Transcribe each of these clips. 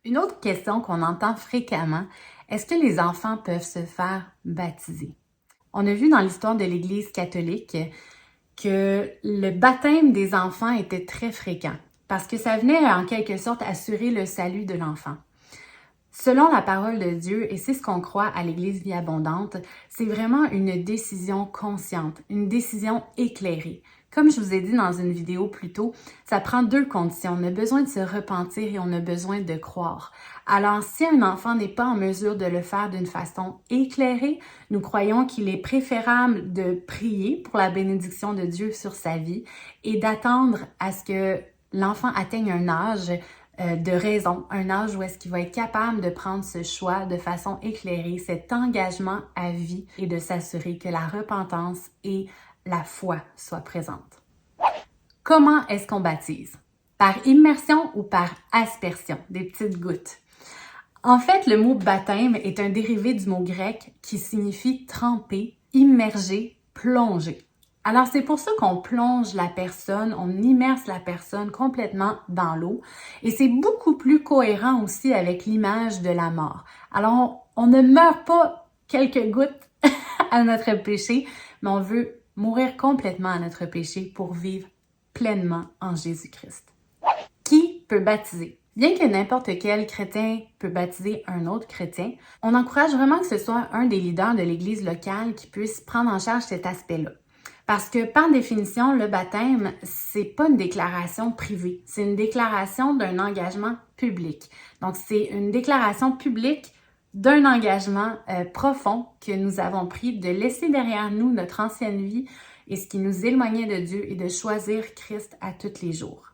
Une autre question qu'on entend fréquemment, est-ce que les enfants peuvent se faire baptiser? On a vu dans l'histoire de l'Église catholique que le baptême des enfants était très fréquent parce que ça venait en quelque sorte assurer le salut de l'enfant. Selon la parole de Dieu, et c'est ce qu'on croit à l'Église Vie Abondante, c'est vraiment une décision consciente, une décision éclairée. Comme je vous ai dit dans une vidéo plus tôt, ça prend deux conditions. On a besoin de se repentir et on a besoin de croire. Alors, si un enfant n'est pas en mesure de le faire d'une façon éclairée, nous croyons qu'il est préférable de prier pour la bénédiction de Dieu sur sa vie et d'attendre à ce que l'enfant atteigne un âge de raison, un âge où est-ce qu'il va être capable de prendre ce choix de façon éclairée, cet engagement à vie et de s'assurer que la repentance et la foi soient présentes. Comment est-ce qu'on baptise? Par immersion ou par aspersion, des petites gouttes? En fait, le mot baptême est un dérivé du mot grec qui signifie tremper, immerger, plonger. Alors, c'est pour ça qu'on plonge la personne, on immerse la personne complètement dans l'eau et c'est beaucoup plus cohérent aussi avec l'image de la mort. Alors, on ne meurt pas quelques gouttes à notre péché, mais on veut mourir complètement à notre péché pour vivre pleinement en Jésus-Christ. Qui peut baptiser? Bien que n'importe quel chrétien peut baptiser un autre chrétien, on encourage vraiment que ce soit un des leaders de l'Église locale qui puisse prendre en charge cet aspect-là. Parce que par définition, le baptême, c'est pas une déclaration privée, c'est une déclaration d'un engagement public. Donc, c'est une déclaration publique d'un engagement profond que nous avons pris de laisser derrière nous notre ancienne vie et ce qui nous éloignait de Dieu et de choisir Christ à tous les jours.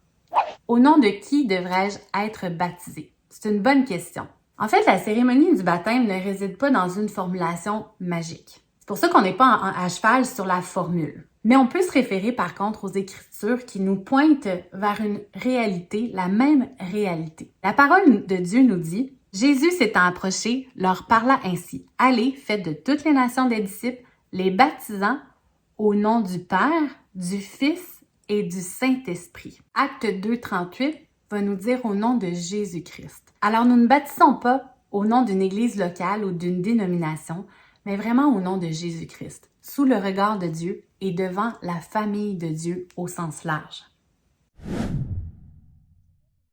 Au nom de qui devrais-je être baptisé? C'est une bonne question. En fait, la cérémonie du baptême ne réside pas dans une formulation magique. C'est pour ça qu'on n'est pas à cheval sur la formule. Mais on peut se référer par contre aux Écritures qui nous pointent vers une réalité, la même réalité. La parole de Dieu nous dit, Jésus s'étant approché, leur parla ainsi, « Allez, faites de toutes les nations des disciples, les baptisant au nom du Père, du Fils et du Saint-Esprit. » Acte 2:38 va nous dire au nom de Jésus-Christ. Alors nous ne baptisons pas au nom d'une église locale ou d'une dénomination, mais vraiment au nom de Jésus-Christ, sous le regard de Dieu et devant la famille de Dieu au sens large.